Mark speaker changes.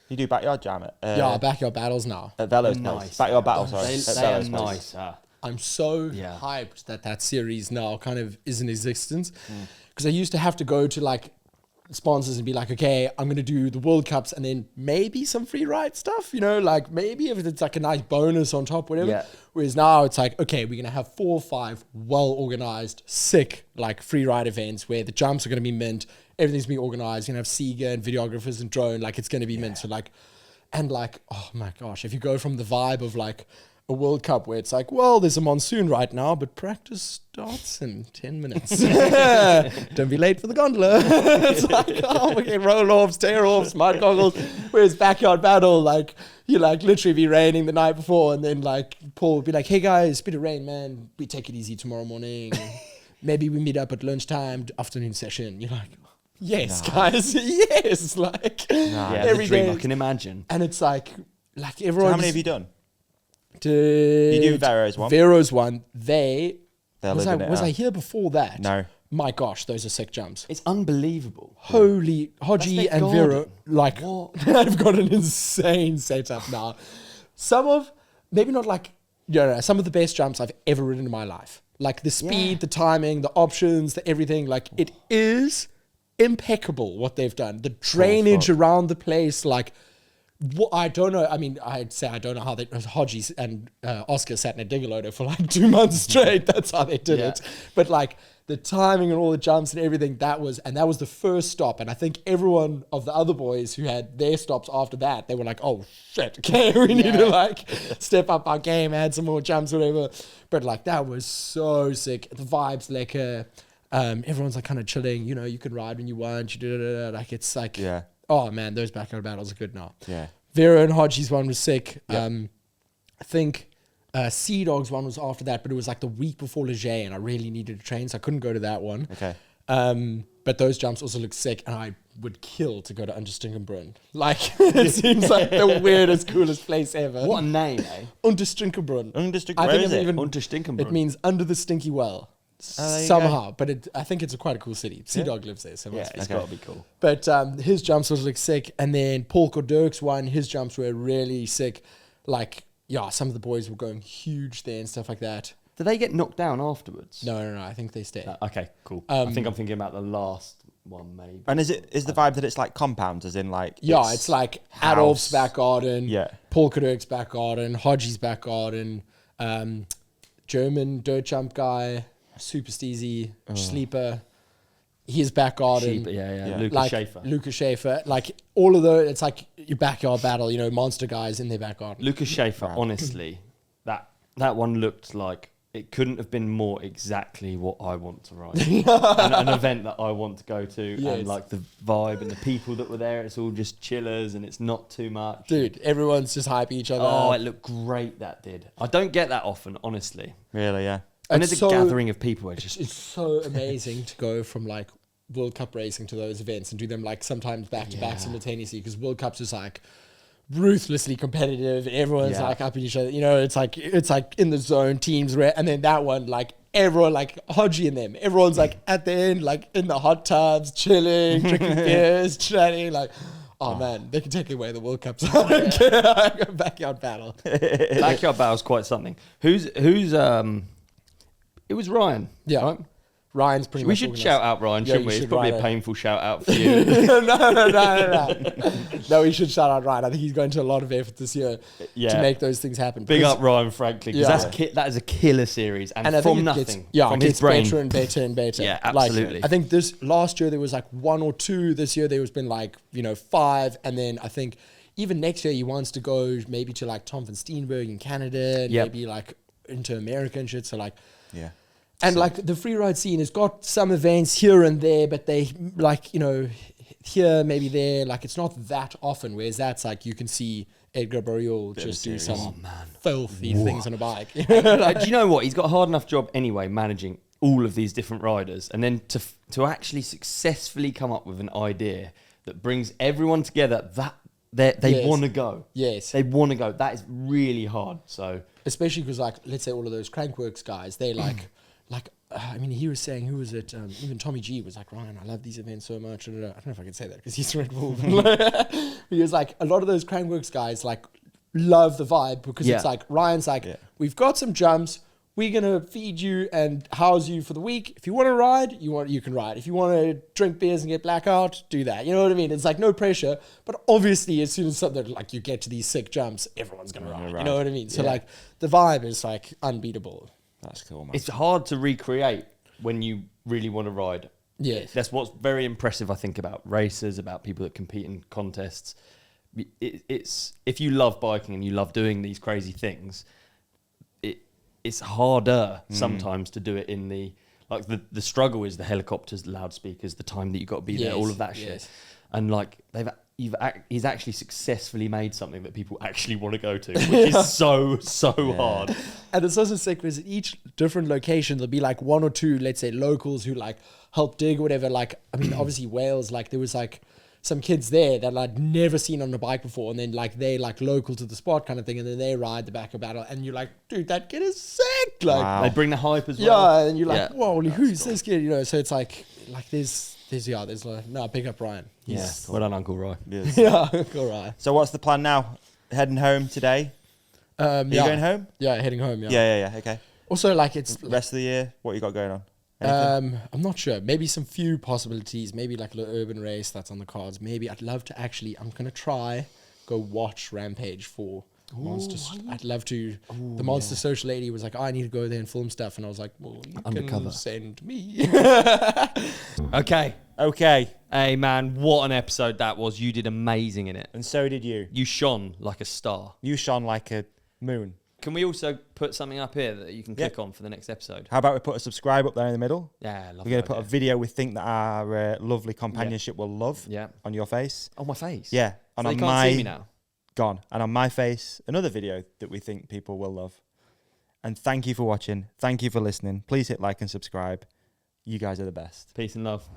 Speaker 1: You do backyard jam it?
Speaker 2: Backyard battles now.
Speaker 1: At Velo's
Speaker 3: Nice.
Speaker 1: place. Backyard battle, sorry.
Speaker 3: They are nice.
Speaker 2: I'm so
Speaker 3: Yeah.
Speaker 2: hyped that series now kind of is in existence. Because I used to have to go to like sponsors and be like, okay, I'm going to do the World Cups and then maybe some free ride stuff, you know, like maybe if it's like a nice bonus on top, whatever.
Speaker 3: Yeah.
Speaker 2: Whereas now it's like, okay, we're going to have 4 or 5 well-organized, sick, like free ride events where the jumps are going to be mint, everything's going to be organized, you're going to have Sega and videographers and drone, like it's going to be mint. So like, and like, oh my gosh, if you go from the vibe of like a World Cup where it's like, well, there's a monsoon right now, but practice starts in 10 minutes. Don't be late for the gondola. It's like, oh, okay, roll-offs, tear-offs, mud goggles. Whereas backyard battle, like, you like literally be raining the night before and then like Paul would be like, hey guys, bit of rain, man. We take it easy tomorrow morning. Maybe we meet up at lunchtime, afternoon session. You're like, yes, guys, yes. Like, every
Speaker 3: the dream
Speaker 2: day.
Speaker 3: I can imagine.
Speaker 2: And it's like
Speaker 1: So
Speaker 2: everyone.
Speaker 1: how many have you done?
Speaker 2: You
Speaker 1: do Vero's one?
Speaker 2: Vero's one. Was
Speaker 1: living it
Speaker 2: I
Speaker 1: out.
Speaker 2: here before that?
Speaker 1: No.
Speaker 2: My gosh, those are sick jumps.
Speaker 3: It's unbelievable.
Speaker 2: Holy,
Speaker 3: That's
Speaker 2: Hodgie
Speaker 3: their
Speaker 2: and Vero,
Speaker 3: garden.
Speaker 2: like, they've got an insane setup now. Maybe not like, some of the best jumps I've ever ridden in my life. Like the speed, the timing, the options, the everything. Like it is impeccable what they've done. The drainage around the place, like, what I don't know. I mean, I'd say I don't know how Hodgie and Oscar sat in a digger loader for like 2 months straight. That's how they did it. But like the timing and all the jumps and everything, that was the first stop. And I think everyone of the other boys who had their stops after that, they were like, oh shit, okay, we need to like step up our game, add some more jumps, whatever. But like that was so sick. The vibes, like everyone's like kind of chilling. You know, you can ride when you want. Like it's like.
Speaker 1: Yeah.
Speaker 2: Oh man, those backyard battles are good now.
Speaker 1: Yeah.
Speaker 2: Vera and Hodgie's one was sick.
Speaker 1: Yeah.
Speaker 2: I think Sea Dog's one was after that, but it was like the week before Leger, and I really needed to train, so I couldn't go to that one.
Speaker 1: Okay.
Speaker 2: But those jumps also look sick, and I would kill to go to Unterstinkenbrunn. Like, it seems like the weirdest, coolest place ever.
Speaker 3: What a name, eh?
Speaker 2: Unterstinkenbrunn.
Speaker 1: Where is it?
Speaker 3: Unterstinkenbrunn.
Speaker 2: It means under the stinky well.
Speaker 1: there you
Speaker 2: Somehow, but I think it's quite a cool city. Sea Dog lives there, so
Speaker 3: Yeah, it's got to be cool.
Speaker 2: But his jumps was like sick, and then Paul Dirk's one, his jumps were really sick. Like, some of the boys were going huge there and stuff like that.
Speaker 3: Do they get knocked down afterwards?
Speaker 2: No, I think they stay.
Speaker 3: Okay, cool. I think I'm thinking about the last one, maybe.
Speaker 1: And is the vibe that it's like compounds, as in like
Speaker 2: It's like Adolf's back garden,
Speaker 1: Yeah.
Speaker 2: Paul Dirk's back garden, Hodgie's back garden, German dirt jump guy, super steezy, sleeper, his back garden.
Speaker 3: Lucas Schaefer.
Speaker 2: Like all of those, it's like your backyard battle, monster guys in their back garden.
Speaker 3: Lucas Schaefer, honestly, that one looked like it couldn't have been more exactly what I want to ride. an event that I want to go to, and like the vibe and the people that were there, it's all just chillers and it's not too much.
Speaker 2: Dude, everyone's just hyping each other.
Speaker 3: Oh, it looked great, that did. I don't get that often, honestly.
Speaker 1: Really, yeah.
Speaker 3: And there's a gathering of people.
Speaker 2: It's so amazing to go from like World Cup racing to those events and do them like sometimes back to back simultaneously, because World Cups is like ruthlessly competitive and everyone's like up in each other. It's like in the zone teams and then that one, like everyone, like Hodgie and them, everyone's like at the end, like in the hot tubs, chilling, drinking beers, chatting, like. Oh man, they can take away the World Cups. I don't care. Backyard battle.
Speaker 3: Backyard battle's quite something. Who's it was Ryan.
Speaker 2: Yeah.
Speaker 3: Right?
Speaker 2: Ryan's pretty much.
Speaker 3: We should shout out Ryan, shouldn't we? It's probably a painful shout out for you.
Speaker 2: No. No, we should shout out Ryan. I think he's going to a lot of effort this year to make those things happen.
Speaker 3: Big up Ryan, frankly, because that is a killer series, and
Speaker 2: I
Speaker 3: from
Speaker 2: think
Speaker 3: nothing,
Speaker 2: from
Speaker 3: his brain,
Speaker 2: better and better and better.
Speaker 3: Yeah, absolutely.
Speaker 2: Like, I think this last year there was like 1 or 2. This year there was been like 5, and then I think even next year he wants to go maybe to like Tom van Steenberg in Canada, and maybe like into America and shit. So like,
Speaker 1: yeah.
Speaker 2: And like the freeride scene has got some events here and there, but they like, here, maybe there, like it's not that often, whereas that's like you can see Edgar Barriol just do some filthy things on a bike.
Speaker 3: Do you know what? He's got a hard enough job anyway, managing all of these different riders, and then to actually successfully come up with an idea that brings everyone together that they want to go.
Speaker 2: Yes.
Speaker 3: They want to go. That is really hard. So
Speaker 2: especially because like, let's say all of those Crankworks guys, they like I mean, he was saying, who was it? Even Tommy G was like, Ryan, I love these events so much. I don't know if I can say that because he's Red Bull. He was like, a lot of those Crankworks guys like love the vibe because it's like, Ryan's like, we've got some jumps. We're going to feed you and house you for the week. If you want to ride, you can ride. If you want to drink beers and get blackout, do that. You know what I mean? It's like no pressure. But obviously, as soon as something like you get to these sick jumps, everyone's going to ride. You know what I mean? So like the vibe is like unbeatable.
Speaker 1: That's cool, man.
Speaker 3: It's hard to recreate when you really want to ride.
Speaker 2: Yeah.
Speaker 3: That's what's very impressive, I think, about racers, about people that compete in contests. It's if you love biking and you love doing these crazy things, it's harder sometimes to do it in the like the struggle is the helicopters, the loudspeakers, the time that you got to be there, all of that shit, and like he's actually successfully made something that people actually want to go to, which is so hard.
Speaker 2: And it's also sick because at each different location there'll be like one or two, let's say, locals who like help dig or whatever. Like, I mean, obviously Wales, like there was like some kids there that I'd never seen on a bike before, and then like they like local to the spot kind of thing, and then they ride the back of battle, and you're like, dude, that kid is sick. Like,
Speaker 3: they bring the hype as well.
Speaker 2: Yeah, and you're like, whoa, who's this kid? You know, so it's like there's like, no, pick up Ryan.
Speaker 3: Yes, well done, Uncle Roy.
Speaker 1: Yes.
Speaker 2: Yeah, Uncle Ryan.
Speaker 1: So what's the plan now? Heading home today? Are you going home?
Speaker 2: Yeah, heading home.
Speaker 1: Yeah. Okay.
Speaker 2: Also, like it's
Speaker 1: Rest of the year, what you got going on? Anything?
Speaker 2: I'm not sure. Maybe some few possibilities. Maybe like a little urban race that's on the cards. Maybe I'd love to actually. I'm gonna try go watch Rampage for Monster. I'd love to. The Monster Social lady was like, I need to go there and film stuff, and I was like, well, you
Speaker 3: Undercover.
Speaker 2: can send me.
Speaker 3: Okay. Hey man, what an episode that was. You did amazing in it.
Speaker 1: And so did you.
Speaker 3: You shone like a star.
Speaker 1: You shone like a moon.
Speaker 3: Can we also put something up here that you can click on for the next episode?
Speaker 1: How about we put a subscribe up there in the middle?
Speaker 3: Yeah, I love
Speaker 1: We're going to put a video we think that our lovely companionship will love on your face.
Speaker 3: On my face?
Speaker 1: Yeah.
Speaker 3: So
Speaker 1: And
Speaker 3: they
Speaker 1: on
Speaker 3: can't see me now?
Speaker 1: Gone. And on my face, another video that we think people will love. And thank you for watching. Thank you for listening. Please hit like and subscribe. You guys are the best.
Speaker 3: Peace and love.